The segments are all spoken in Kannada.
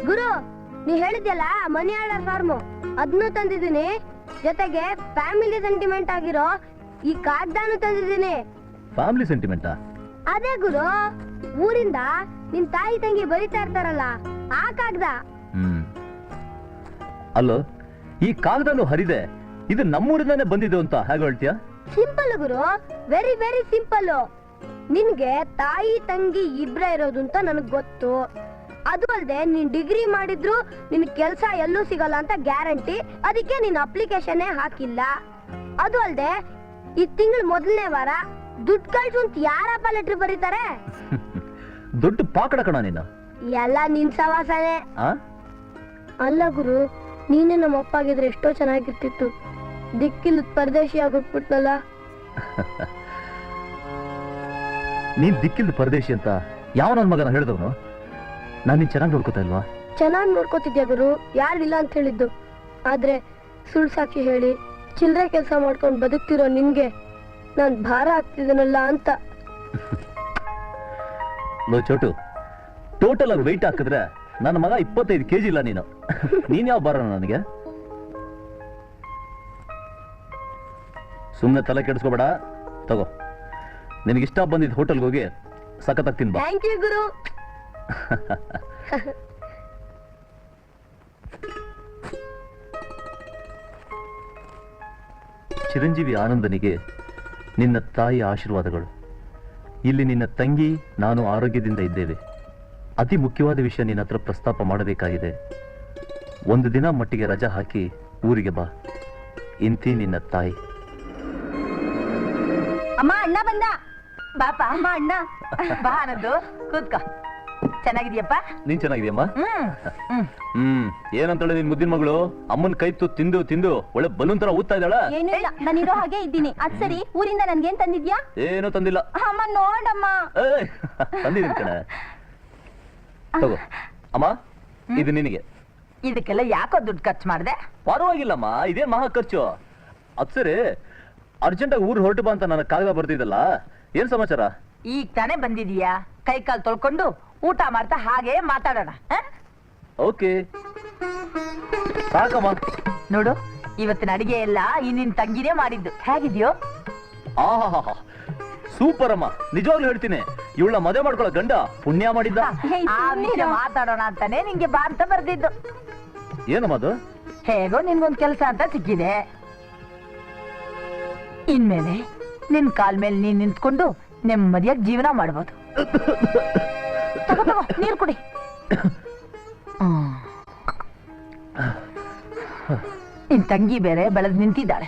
ಗುರು ನೀ ಹೇಳಿದ್ಯಲ್ಲ ಮನಿ ಆರ್ಡರ್ ಫಾರ್ಮು ಅದನ್ನು ತಂದಿದ್ದೀನಿ, ಜೊತೆಗೆ ಫ್ಯಾಮಿಲಿ ಸೆಂಟಿಮೆಂಟ್ ಆಗಿರೋ ಈ ಕಾಗ್ದಾನು ತಂದಿದ್ದೀನಿ. ಫ್ಯಾಮಿಲಿ ಸೆಂಟಿಮೆಂಟಾ? ಅದೇ ಗುರು, ಊರಿಂದ ನಿನ್ ತಾಯಿ ತಂಗಿ ಬರೀತಾ ಇರ್ತಾರಲ್ಲ ಆ ಕಾಗ್ದ. ಅಲ್ಲೋ, ಈ ಕಾಗದನು ಹರಿದೆ, ಇದು ನಮ್ಮೂರಿಂದಾನೆ ಬಂದಿದೆ ಅಂತ ಹೇಗೆ ಹೇಳ್ತೀಯ? ಸಿಂಪಲ್ ಗುರು, ವೆರಿ ವೆರಿ ಸಿಂಪಲ್. ನಿನ್ಗೆ ತಾಯಿ ತಂಗಿ ಇಬ್ರೇ ಇರೋದು ಅಂತ ನನಗ್ ಗೊತ್ತು. ಅದು ಅಲ್ಲದೆ ನೀನ್ ಡಿಗ್ರಿ ಮಾಡಿದ್ರು ನಿನ್ ಕೆಲ್ಸ ಎಲ್ಲೂ ಸಿಗಲ್ಲ ಅಂತ ಗ್ಯಾರಂಟಿ, ಅದಕ್ಕೆ ನೀನ್ ಅಪ್ಲಿಕೇಶನ್ ಹಾಕಿಲ್ಲ. ಅದು ಅಲ್ಲದೆ ಈ ತಿಂಗಳ ಮೊದಲನೇ ವಾರ ದುಡ್ಡು ಕಳ್ಸು ಅಂತ ಯಾರಪ್ಪ ಲೆಟರ್ ಬರೀತಾರೆ? ದೊಡ್ಡ ಪಾಕಡ ಕಣ ನೀನು. ಎಲ್ಲ ನಿನ್ ಸವಾಸನೆ. ಅಲ್ಲ ಗುರು, ನೀನೇ ನಮ್ಮ ಅಪ್ಪ ಆಗಿದ್ರೆ ಎಷ್ಟೋ ಚೆನ್ನಾಗಿರ್ತಿತ್ತು. ದಿಕ್ಕಿಲ್ ಪರದೇಶಿ ಆಗ್ಬಿಟ್ನಲ್ಲ. ನೀನ್ ದಿಕ್ಕಿಲ್ದ ಪರದೇಶಿ ಅಂತ ಯಾವ ನನ್ ಮಗನ ಹೇಳಿದವನು? ನಾನು ನೀನ್ ಚೆನ್ನಾಗಿ ನೋಡ್ಕೋತಾ ಇಲ್ವಾ? ಚೆನ್ನಾಗಿ ನೋಡ್ಕೋತಿದ್ಯಾ ಗುರು, ಯಾರಿಲ್ಲ ಅಂತ ಹೇಳಿದ್ದು. ಆದ್ರೆ ಸುಳ್ಳು ಸಾಕ್ಷಿ ಹೇಳಿ ಚಿಲ್ಲರೆ ಕೆಲಸ ಮಾಡ್ಕೊಂಡು ಬದುಕ್ತಿರೋ ನಿನ್ಗೆ ನಾನ್ ಭಾರ ಆಗ್ತಿದ್ದೀನಲ್ಲ ಅಂತ. ಲೋ ಚೋಟು, ಟೋಟಲ್ ಆಗಿ ವೆಯ್ಟ್ ಹಾಕಿದ್ರೆ ನನ್ನ ಮಗ 25 kg ಇಲ್ಲ. ನೀನ್ ಯಾವ ಬರೋಣ ನನಗೆ? ಸುಮ್ಮನೆ ತಲೆ ಕೆಡಿಸ್ಕೋಬೇಡ, ತಗೋ. ನಿನಗಿಷ್ಟ ಬಂದಿದ್ದ ಹೋಟೆಲ್ಗೆ ಹೋಗಿ ಸಖತ್ತಾಗಿ ತಿನ್ಬಾ. ಥ್ಯಾಂಕ್ ಯು ಗುರು. ಚಿರಂಜೀವಿ ಆನಂದನಿಗೆ ನಿನ್ನ ತಾಯಿ ಆಶೀರ್ವಾದಗಳು. ಇಲ್ಲಿ ನಿನ್ನ ತಂಗಿ ನಾನು ಆರೋಗ್ಯದಿಂದ ಇದ್ದೇವೆ. ಅತಿ ಮುಖ್ಯವಾದ ವಿಷಯ ನಿನ್ನ ಹತ್ರ ಪ್ರಸ್ತಾಪ ಮಾಡಬೇಕಾಗಿದೆ. ಒಂದು ದಿನ ಮಟ್ಟಿಗೆ ರಜಾ ಹಾಕಿ ಊರಿಗೆ ಬಾ. ಇಂತಿ ನಿನ್ನ ತಾಯಿ. ಅಮ್ಮ, ಅಣ್ಣ ಬಂದ. ಬಾಪ ಅಮ್ಮ, ಅಣ್ಣ ಬಾ. ಆನಂದು ಕೂತ್ಕ. ಚೆನ್ನಾಗಿದ್ಯಪ್ಪ? ನೀನ್ ಚೆನ್ನಾಗಿದ್ಯಮ್ಮ? ಏನಂತಾಳೆ ನಿನ್ ಮುದ್ದಿನ ಮಗಳು? ಅಮ್ಮನ್ ಕೈ ತಿಂದು ತಿಂದು ಒಳ್ಳೆ ಬಲೂನ್ ತರ ಊದ್ತಾ ಇದ್ದಾಳ. ಏನೂ ಇಲ್ಲ, ನಾನಿರೋ ಹಾಗೆ ಇದ್ದೀನಿ. ಅದ್ ಸರಿ, ಊರಿಂದ ನನ್ಗೇನ್ ತಂದಿದ್ಯಾ? ಏನೂ ತಂದಿಲ್ಲ. ಅಮ್ಮ ನೋಡಮ್ಮ. ತಂದಿದ್ದೀನಿ ಕಣ, ತಗೋ. ಅಮ್ಮ, ಇದು ನಿನಗೆ. ಇದಕ್ಕೆಲ್ಲ ಯಾಕೋ ದುಡ್ಡು ಖರ್ಚು ಮಾಡಿದೆ? ಪರವಾಗಿಲ್ಲಮ್ಮ, ಇದೇನ್ ಮಹಾ ಖರ್ಚು. ಅದ್ ಸರಿ, ಅರ್ಜೆಂಟಾಗಿ ಊರು ಹೊರಟು ಬಾ ಅಂತ ನನ್ನ ಕಾಗದ ಬರ್ತಿದ್ದಲ್ಲ, ಏನ್ ಸಮಾಚಾರ? ಈಗ ತಾನೇ ಬಂದಿದೀಯಾ, ಕೈ ಕಾಲು ತೊಳ್ಕೊಂಡು ಊಟ ಮಾಡ್ತಾ ಹಾಗೆ ಮಾತಾಡೋಣ. ಓಕೆ ಸಾಕಮ್ಮ. ನೋಡು, ಇವತ್ತಿನ ಅಡಿಗೆ ಎಲ್ಲ ಈ ನಿನ್ ತಂಗಿನೇ ಮಾಡಿದ್ದು. ಹೇಗಿದ್ಯೋ? ಆಹಾ, ಸೂಪರ್ ಅಮ್ಮ. ನಿಜವಾಗ್ಲೂ ಹೇಳ್ತೀನಿ, ಇವಳ ಮದುವೆ ಮಾಡ್ಕೊಳ್ಳೋ ಗಂಡ ಪುಣ್ಯ ಮಾಡಿದ್ದ. ಆ ವಿಷಯ ಮಾತಾಡೋಣ ಅಂತಾನೆ ನಿಂಗೆ ಬಾ ಅಂತ ಬರ್ದಿದ್ದು. ಏನಮ್ಮ ಅದು? ಹೇಗೋ ನಿನ್ಗೊಂದ್ ಕೆಲ್ಸ ಅಂತ ಸಿಕ್ಕಿದೆ. ಇನ್ಮೇಲೆ ನಿನ್ ಕಾಲ್ ಮೇಲೆ ನೀನ್ ನಿಂತ್ಕೊಂಡು ನೆಮ್ಮದಿಯಾಗಿ ಜೀವನ ಮಾಡ್ಬೋದು. ತಗೋ ತಗೋ, ನೀರು ಕುಡಿ. ನಿನ್ ತಂಗಿ ಬೇರೆ ಬೆಳೆದ್ ನಿಂತಿದ್ದಾಳೆ.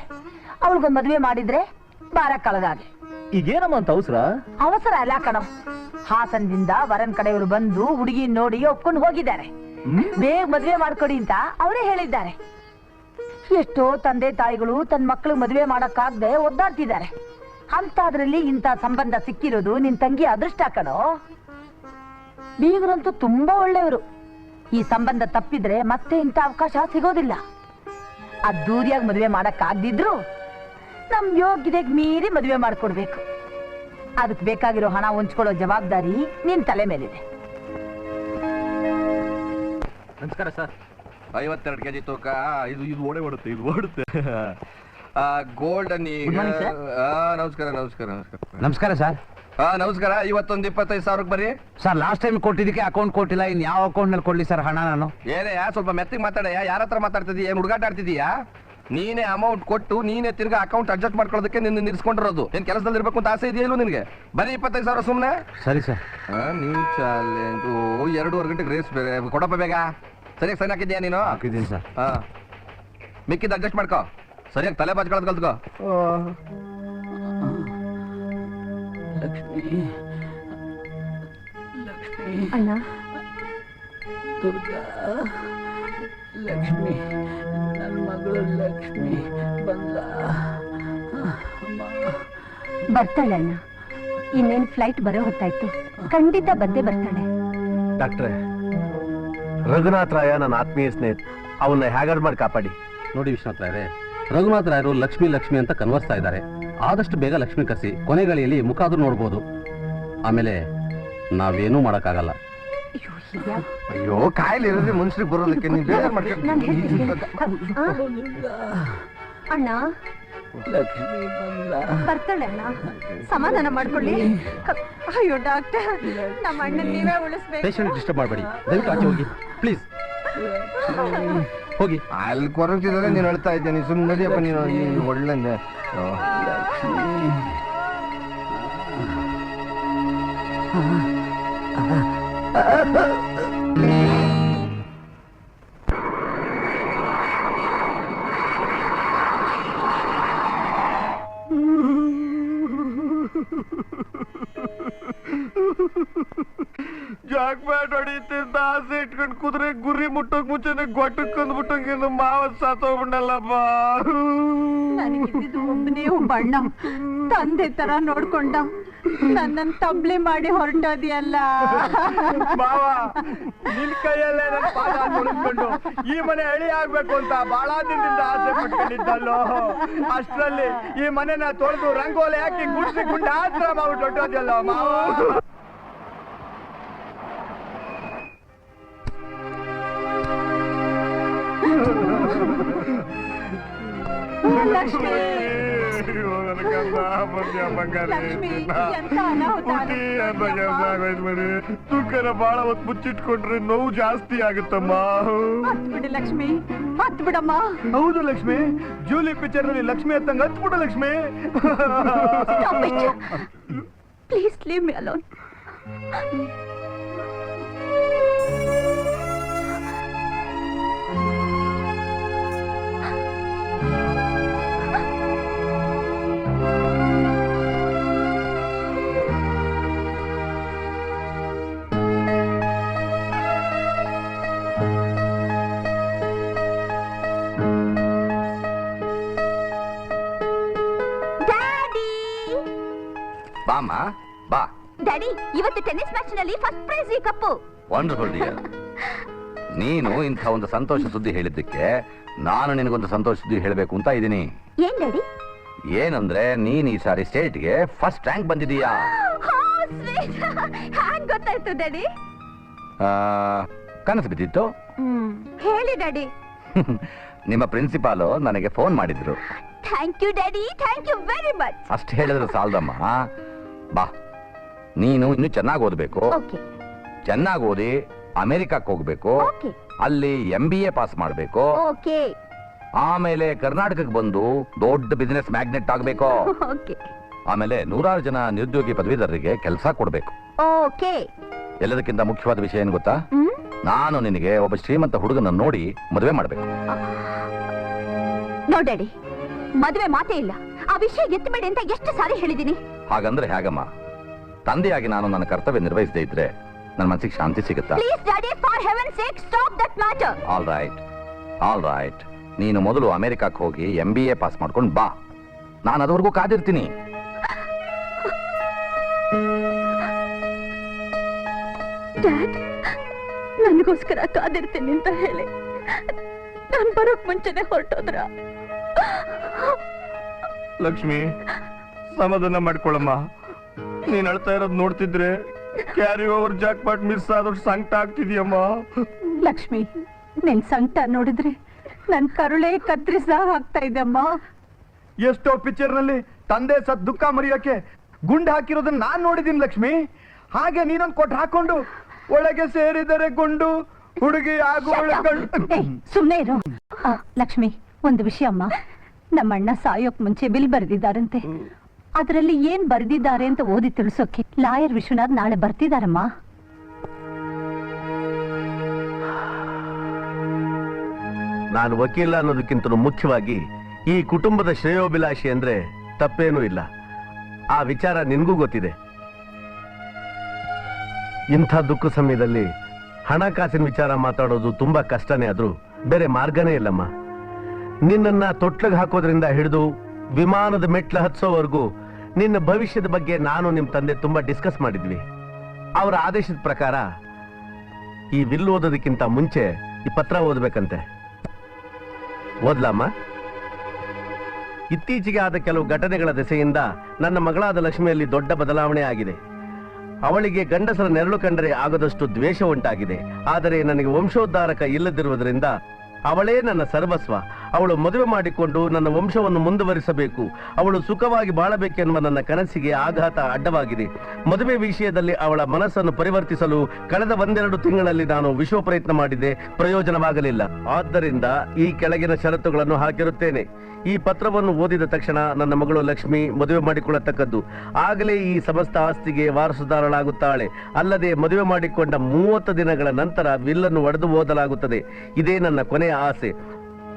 ಅವಳಿಗೊಂದ್ ಮದ್ವೆ ಮಾಡಿದ್ರೆ ಬಾರ ಕಳೆದಾಗೆ. ಈಗೇನಮ್ಮ ಅಂತ ಅವಸರ? ಅವಸರ ಅಲ್ಲ ಕಣೋ. ಹಾಸನದಿಂದ ವರನ್ ಕಡೆಯವರು ಬಂದು ಹುಡುಗಿ ನೋಡಿ ಒಪ್ಕೊಂಡು ಹೋಗಿದ್ದಾರೆ. ಬೇಗ ಮದ್ವೆ ಮಾಡ್ಕೊಡಿ ಅಂತ ಅವರೇ ಹೇಳಿದ್ದಾರೆ. ಎಷ್ಟೋ ತಂದೆ ತಾಯಿಗಳು ತನ್ನ ಮಕ್ಕಳು ಮದುವೆ ಮಾಡಕ್ಕಾಗದೆ ಒದ್ದಾಡ್ತಿದ್ದಾರೆ. ಅಂತದ್ರಲ್ಲಿ ಇಂಥ ಸಂಬಂಧ ಸಿಕ್ಕಿರೋದು ನಿನ್ ತಂಗಿ ಅದೃಷ್ಟ ಕಣೋ. ಬೀಗರಂತೂ ತುಂಬಾ ಒಳ್ಳೆಯವರು. ಈ ಸಂಬಂಧ ತಪ್ಪಿದ್ರೆ ಮತ್ತೆ ಇಂಥ ಅವಕಾಶ ಸಿಗೋದಿಲ್ಲ. ಅದ್ದೂರಿಯಾಗಿ ಮದುವೆ ಮಾಡಕ್ಕಾಗ್ದಿದ್ರು ನಮ್ ಯೋಗ್ಯತೆಗೆ ಮೀರಿ ಮದುವೆ ಮಾಡ್ಕೊಡ್ಬೇಕು. ಅದಕ್ಕೆ ಬೇಕಾಗಿರೋ ಹಣ ಹೊಂಚ್ಕೊಳ್ಳೋ ಜವಾಬ್ದಾರಿ ನಿನ್ ತಲೆ ಮೇಲಿದೆ. ನಮಸ್ಕಾರ ಸರ್. 52 kg ತೂಕ. ಇದು ಓಡುತ್ತೆ. ಗೋಲ್ಡ್ ನಮಸ್ಕಾರ. ನಮಸ್ಕಾರ ಸರ್. ನಮಸ್ಕಾರ. ಇವತ್ತೊಂದು 25,000 ಬರ್ರಿ ಸರ್. ಲಾಸ್ಟ್ ಟೈಮ್ ಕೊಟ್ಟಿದ್ದಕ್ಕೆ ಅಕೌಂಟ್ ಕೊಟ್ಟಿಲ್ಲ. ಇನ್ ಯಾವ ಅಕೌಂಟ್ ನಲ್ಲಿ ಕೊಡ್ಲಿ ಸರ್ ಹಣ? ನಾನು ಏನೇ ಸ್ವಲ್ಪ ಮೆತ್ತಿಗೆ ಮಾತಾಡಯ್ಯ. ಯಾರ ಹತ್ರ ಮಾತಾಡ್ತಿದ್ದೀಯ? ಏನ್ ಹುಡುಗಾಟ ಆಡ್ತಿದೀಯಾ? ನೀನೇ ಅಮೌಂಟ್ ಕೊಟ್ಟು ನೀನೇ ತಿರ್ಗಾ ಅಕೌಂಟ್ ಅಡ್ಜಸ್ಟ್ ಮಾಡ್ಕೊಳ್ಳೋದಕ್ಕೆ ನಿನ್ನ ನಿಲ್ಸ್ಕೊಂಡಿರೋದು. ಏನ್ ಕೆಲಸದಲ್ಲಿ ಇರ್ಬೇಕು ಅಂತ ಆಸೆ ಇದೆಯಲ್ಲ ನಿನ್ಗೆ? ಬರೀ 25,000 ಸುಮ್ನೆ? ಸರಿ ಸರ್. ನೀವು ಚಾಲೆಂಜ್ 2:30 ಗಂಟೆಗೆ ರೇಸ್ ಬೇರೆ ಕೊಡಪ್ಪ ಬೇಗ. ಸರಿಯಾಗಿ ಸೈನ್ ಹಾಕಿದ್ಯಾ ನೀನು? ಹಾಕಿದ್ದೀನಿ ಸರ್. ಮಿಕ್ಕಿದ್ದು ಅಡ್ಜಸ್ಟ್ ಮಾಡ್ಕೋ. ಸರಿಯಾಗಿ ತಲೆ ಬಾಚ್ಕೊಳ್ಳೋದು ಕಲ್ತ್ಕೋ. ಅಣ್ಣ, ದುರ್ಗಾ, ಲಕ್ಷ್ಮಿ, ನನ್ನ ಮಗಳು ಲಕ್ಷ್ಮಿ ಬಂದ. ಬರ್ತಾಳೆ ಅಣ್ಣ. ಇನ್ನೇನು ಫ್ಲೈಟ್ ಬರೋ ಹೊತ್ತಾಯ್ತು. ಖಂಡಿತ ಬಂದೇ ಬರ್ತಾಳೆ. ಡಾಕ್ಟ್ರೆ, ರಘುನಾಥ್ ರಾಯ ನನ್ನ ಆತ್ಮೀಯ ಸ್ನೇಹಿತ. ಅವನ್ನ ಹೇಗಾದ್ರು ಮಾಡಿ ಕಾಪಾಡಿ. ನೋಡಿ ವಿಶ್ವನಾಥ್ ರಾಯರೇ, ರಘುನಾಥ್ ರಾಯರು ಲಕ್ಷ್ಮಿ ಅಂತ ಕನ್ವರ್ಸ್ತಾ ಇದ್ದಾರೆ. ಆದಷ್ಟು ಬೇಗ ಲಕ್ಷ್ಮಿ ಕರೆಸಿ ಕೊನೆಗಳಿಯಲ್ಲಿ ಮುಖ ಆದ್ರೂ ನೋಡ್ಬೋದು. ಆಮೇಲೆ ನಾವೇನೂ ಮಾಡೋಕ್ಕಾಗಲ್ಲ. ಅಯ್ಯೋ ಕಾಯಿಲೆ ಇರೋದೇ ಮನುಷ್ಯರಿಗೆ ಬರೋದಕ್ಕೆ ನೀವು ಬೇಜಾರು ಮಾಡ್ಕೊಂಡು ಅಣ್ಣ ಬರ್ತಾಳೆ ಅಣ್ಣ, ಸಮಾಧಾನ ಮಾಡ್ಕೊಳ್ಳಿ. ಅಯ್ಯೋ ಡಾಕ್ಟರ್, ನಮ್ಮ ಅಣ್ಣ ನೀವೇ ಉಳಿಸ್ಬೇಕು. ಪೇಷಂಟ್ ಡಿಸ್ಟರ್ಬ್ ಮಾಡಬೇಡಿ, ದಯವಿಟ್ಟು ಆಚೆ ಹೋಗಿ ಪ್ಲೀಸ್. ಹೋಗಿ. ಅಲ್ಲಿ ಕೊರಗ್ತಿದ್ರೆ ನೀನು ಹೇಳ್ತಾ ಇದ್ದೇನೆ, ಸುಮ್ಮನೆ ನಡಿಯಪ್ಪ ನೀನು ಒಳ್ಳೆ ಜಾಕ್ಬ್ಯಾಟ್ ಹೊಡಿತಿದ್ದ ಆಸೆ ಇಟ್ಕೊಂಡು ಕುದುರೆ ಗುರಿ ಮುಟ್ಟೋಕ್ ಮುಂಚೆನೆ ಗೊಟ್ಟಕ್ಕೊಂದು ಬಿಟ್ಟಂಗೆ ಮಾವ ಸಾತೋಗ್ಬಿಡಲ್ಲಪ್ಪ. ನನಗಿದ್ದು ಒಬ್ಬನೇ ಒಬ್ಬ ಅಣ್ಣ, ತಂದೆ ತರ ನೋಡ್ಕೊಂಡ ನನ್ನನ್ ತಬ್ಲಿ ಮಾಡಿ ಹೊರಟೋದಿಯಲ್ಲ. ಮಾವ ನಿನ್ ಕೈಯಲ್ಲೇ ನನ್ನ ಪಾದ ತೊಳೆದ್ಕೊಂಡು ಈ ಮನೆ ಹಳಿ ಆಗ್ಬೇಕು ಅಂತ ಬಹಳ ದಿನದಿಂದ ಆಸೆ ಪಟ್ಕೊಂಡಿದ್ದಲ್ಲೋ. ಅಷ್ಟರಲ್ಲಿ ಈ ಮನೆನ ತೊಳೆದು ರಂಗೋಲಿ ಹಾಕಿ ಗುಡ್ಸಿ ಗುಂಡ ಆತ್ರ ಮಾಡ್ಬಿಟ್ಟು ಹೊಟ್ಟೋದಿಯಲ್ಲ ಮಾವ. ಲಕ್ಷ್ಮಿ, ತುಕ್ಕನ ಬಾಳ ಹೊತ್ತು ಮುಚ್ಚಿಟ್ಕೊಂಡ್ರೆ ನೋವು ಜಾಸ್ತಿ ಆಗುತ್ತಮ್ಮ. ಬಿಡಿ ಲಕ್ಷ್ಮಿ, ಹತ್ ಬಿಡಮ್ಮ. ಹೌದು ಲಕ್ಷ್ಮಿ, ಜೂಲಿ ಪಿಕ್ಚರ್ ನಲ್ಲಿ ಲಕ್ಷ್ಮಿ ಹತ್ತಂಗ ಹತ್ಬಿಡು Lakshmi. Please leave me alone. ಬಾಮ್ಮ ಬಾ. ಡ್ಯಾಡಿ, ಇವತ್ತು ಟೆನ್ನಿಸ್ ಮ್ಯಾಚ್ ನಲ್ಲಿ ಫಸ್ಟ್ ಪ್ರೈಸ್ ಈ ಕಪ್ಪು. Wonderful dear. ನೀನು ಇಂಥ ಒಂದು ಸಂತೋಷ ಸುದ್ದಿ ಹೇಳಿದ್ದಕ್ಕೆ ನಾನು ನಿನಗೊಂದು ಸಂತೋಷ ಸುದ್ದಿ ಹೇಳಬೇಕು ಅಂತ ಇದ್ದೀನಿ. ಏನ್ ಡ್ಯಾಡಿ? ಏನಂದ್ರೆ ನೀನ್ ಈ ಸಾರಿ ಸ್ಟೇಟ್ಗೆ ಫಸ್ಟ್ ರ್ಯಾಂಕ್ ಬಂದಿದೀಯಾ. ಹ್ಯಾಂಗ್ ಗೊತ್ತಾಯ್ತು ಡ್ಯಾಡಿ? ಕನಸು ಬಿದ್ದಿತ್ತು. ಹೇಳಿ ಡ್ಯಾಡಿ. ನಿಮ್ಮ ಪ್ರಿನ್ಸಿಪಾಲು ನನಗೆ ಫೋನ್ ಮಾಡಿದ್ರು. Thank you daddy, thank you very much. ಅಷ್ಟು ಹೇಳಿದ್ರೆ ಸಾಲದಮ್ಮ. ಬಾ, ನೀನು ಇನ್ನು ಚೆನ್ನಾಗಿ ಓದಬೇಕು. ಓಕೆ. ಚೆನ್ನಾಗಿ ಓದಿ ಅಮೆರಿಕಕ್ಕೆ ಹೋಗ್ಬೇಕು. ಓಕೆ. ಅಲ್ಲಿ MBA ಪಾಸ್ ಮಾಡಬೇಕು. ಓಕೆ. ಆಮೇಲೆ ಕರ್ನಾಟಕಕ್ಕೆ ಬಂದು ದೊಡ್ಡ ಬಿಸಿನೆಸ್ ಮ್ಯಾಗ್ನೆಟ್ ಆಗಬೇಕು. ಓಕೆ. ಆಮೇಲೆ 100 ಜನ ನಿರುದ್ಯೋಗಿ ಪದವೀಧರರಿಗೆ ಕೆಲಸ ಕೊಡಬೇಕು. ಓಕೆ. ಎಲ್ಲದಕ್ಕಿಂತ ಮುಖ್ಯವಾದ ವಿಷಯ ಏನು ಗೊತ್ತಾ? ನಾನು ನಿನಗೆ ಒಬ್ಬ ಶ್ರೀಮಂತ ಹುಡುಗನ ನೋಡಿ ಮದುವೆ ಮಾಡಬೇಕು. ನೋ ಡ್ಯಾಡಿ, ಮದುವೆ ಮಾತೇ ಇಲ್ಲ. ಆ ವಿಷಯ ಎತ್ತಬೇಡಿ ಅಂತ ಎಷ್ಟು ಸಾರಿ ಹೇಳಿದೀನಿ. ಹಾಗಂದ್ರೆ ಹೇಗಮ್ಮ? ತಂದೆಯಾಗಿ ನಾನು ನನ್ನ ಕರ್ತವ್ಯ ನಿರ್ವಹಿಸದೇ ಇದ್ರೆ ನನ್ನ ಮನಸ್ಸಿಗೆ ಶಾಂತಿ ಸಿಗುತ್ತಾ? Please daddy, for heavens sake stop that matter. All right. ನೀನು ಮೊದಲು ಅಮೆರಿಕಕ್ಕೆ ಹೋಗಿ MBA ಪಾಸ್ ಮಾಡ್ಕೊಂಡು ಬಾ. ನಾನು ಅದವರೆಗೂ ಕಾದಿರ್ತೀನಿ. ಡ್ಯಾಡ್, ನನಗೋಸ್ಕರ ಕಾದಿರ್ತೀನಿ ಅಂತ ಹೇಳಿ ನಾನು ಬರೋಕ್ ಮುಂಚೆನೆ ಹೊರಟೋದ್ರ. ಲಕ್ಷ್ಮಿ, ಸಮಾಧಾನ ಮಾಡ್ಕೊಳಮ್ಮ. ನೀನ್ ಅಳ್ತಾ ಇರೋದ್ ನೋಡ್ತಿದ್ರೆ carry over Jack pot miss ಆದಷ್ಟು ಸಂಕಟ ಆಗ್ತಿದ್ಯಮ್ಮ. ಲಕ್ಷ್ಮಿ, ನಿನ್ ಸಂಕಟ ನೋಡಿದ್ರೆ ನನ್ ಕರುಳೇ ಕತ್ರಿಸ ಆಗ್ತಾ ಇದೆಮ್ಮ. ಎಷ್ಟೋ ಪಿಕ್ಚರ್ ನಲ್ಲಿ ತಂದೆ ಸತ್ ದುಃಖ ಮರೆಯೋಕೆ ಗುಂಡು ಹಾಕಿರೋದನ್ನ ನಾನ್ ನೋಡಿದೀನಿ ಲಕ್ಷ್ಮಿ. ಹಾಗೆ ನೀನೊಂದು ಕೊಟ್ಟು ಹಾಕೊಂಡು ಒಳಗೆ ಸೇರಿದರೆ ಗುಂಡು ಹುಡುಗಿ ಆಗು ಸುಮ್ನೆ ಇರು. ಲಕ್ಷ್ಮಿ, ಒಂದು ವಿಷಯ ಅಮ್ಮ. ನಮ್ಮಣ್ಣ ಸಾಯೋಕ್ ಮುಂಚೆ ಬಿಲ್ ಬರೆದಿದ್ದಾರಂತೆ. ಅದರಲ್ಲಿ ಏನ್ ಬರೆದಿದ್ದಾರೆ ಅಂತ ಓದಿ ತಿಳಿಸೋಕೆ ಲಾಯರ್ ವಿಶ್ವನಾಥ್ ನಾಳೆ ಬರ್ತಿದಾರಮ್ಮ. ನಾನು ವಕೀಲ ಅನ್ನೋದಕ್ಕಿಂತ ಮುಖ್ಯವಾಗಿ ಈ ಕುಟುಂಬದ ಶ್ರೇಯೋಭಿಲಾಷಿ ಅಂದ್ರೆ ತಪ್ಪೇನೂ ಇಲ್ಲ. ಆ ವಿಚಾರ ನಿನ್ಗೂ ಗೊತ್ತಿದೆ. ಇಂಥ ದುಃಖ ಸಮಯದಲ್ಲಿ ಹಣಕಾಸಿನ ವಿಚಾರ ಮಾತಾಡೋದು ತುಂಬಾ ಕಷ್ಟನೇ, ಆದ್ರೂ ಬೇರೆ ಮಾರ್ಗನೇ ಇಲ್ಲಮ್ಮ. ನಿನ್ನನ್ನ ತೊಟ್ಲಿಗೆ ಹಾಕೋದ್ರಿಂದ ಹಿಡಿದು ವಿಮಾನದ ಮೆಟ್ಲು ಹತ್ಸೋವರೆಗೂ ನಿನ್ನ ಭವಿಷ್ಯದ ಬಗ್ಗೆ ನಾನು ನಿಮ್ ತಂದೆ ತುಂಬಾ ಡಿಸ್ಕಸ್ ಮಾಡಿದ್ವಿ. ಅವರ ಆದೇಶದ ಪ್ರಕಾರ ಈ ವಿಲ್ ಓದೋದಕ್ಕಿಂತ ಮುಂಚೆ ಈ ಪತ್ರ ಓದಬೇಕಂತೆ. ಓದ್ಲಮ್ಮ? ಇತ್ತೀಚೆಗೆ ಆದ ಕೆಲವು ಘಟನೆಗಳ ದೆಸೆಯಿಂದ ನನ್ನ ಮಗಳಾದ ಲಕ್ಷ್ಮಿಯಲ್ಲಿ ದೊಡ್ಡ ಬದಲಾವಣೆ ಆಗಿದೆ. ಅವಳಿಗೆ ಗಂಡಸರ ನೆರಳು ಕಂಡರೆ ಆಗದಷ್ಟು ದ್ವೇಷ ಉಂಟಾಗಿದೆ. ಆದರೆ ನನಗೆ ವಂಶೋದ್ಧಾರಕ ಇಲ್ಲದಿರುವುದರಿಂದ ಅವಳೇ ನನ್ನ ಸರ್ವಸ್ವ. ಅವಳು ಮದುವೆ ಮಾಡಿಕೊಂಡು ನನ್ನ ವಂಶವನ್ನು ಮುಂದುವರಿಸಬೇಕು, ಅವಳು ಸುಖವಾಗಿ ಬಾಳಬೇಕೆನ್ನುವ ನನ್ನ ಕನಸಿಗೆ ಆಘಾತ ಅಡ್ಡವಾಗಿದೆ. ಮದುವೆ ವಿಷಯದಲ್ಲಿ ಅವಳ ಮನಸ್ಸನ್ನು ಪರಿವರ್ತಿಸಲು ಕಳೆದ 1-2 ತಿಂಗಳಲ್ಲಿ ನಾನು ವಿಶ್ವ ಪ್ರಯತ್ನ ಮಾಡಿದೆ, ಪ್ರಯೋಜನವಾಗಲಿಲ್ಲ. ಆದ್ದರಿಂದ ಈ ಕೆಳಗಿನ ಷರತ್ತುಗಳನ್ನು ಹಾಕಿರುತ್ತೇನೆ. ಈ ಪತ್ರವನ್ನು ಓದಿದ ತಕ್ಷಣ ನನ್ನ ಮಗಳು ಲಕ್ಷ್ಮಿ ಮದುವೆ ಮಾಡಿಕೊಳ್ಳತಕ್ಕದ್ದು. ಆಗಲೇ ಈ ಸಮಸ್ತ ಆಸ್ತಿಗೆ ವಾರಸುದಾರಳಾಗುತ್ತಾಳೆ. ಅಲ್ಲದೆ ಮದುವೆ ಮಾಡಿಕೊಂಡ 30 ದಿನಗಳ ನಂತರ ವಿಲ್ಲನ್ನು ಒಡೆದು ಓದಲಾಗುತ್ತದೆ. ಇದೇ ನನ್ನ ಕೊನೆಯ ಆಸೆ.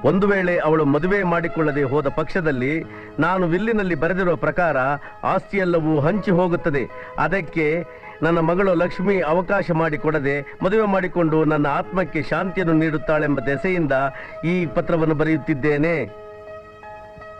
ಒಂದು ವೇಳೆ ಅವಳು ಮದುವೆ ಮಾಡಿಕೊಳ್ಳದೆ ಹೋದ ಪಕ್ಷದಲ್ಲಿ ನಾನು ವಿಲ್ಲಿನಲ್ಲಿ ಬರೆದಿರುವ ಪ್ರಕಾರ ಆಸ್ತಿಯೆಲ್ಲವೂ ಹಂಚಿ ಹೋಗುತ್ತದೆ. ಅದಕ್ಕೆ ನನ್ನ ಮಗಳು ಲಕ್ಷ್ಮಿ ಅವಕಾಶ ಮಾಡಿಕೊಡದೆ ಮದುವೆ ಮಾಡಿಕೊಂಡು ನನ್ನ ಆತ್ಮಕ್ಕೆ ಶಾಂತಿಯನ್ನು ನೀಡುತ್ತಾಳೆಂಬ ದೆಸೆಯಿಂದ ಈ ಪತ್ರವನ್ನು ಬರೆಯುತ್ತಿದ್ದೇನೆ.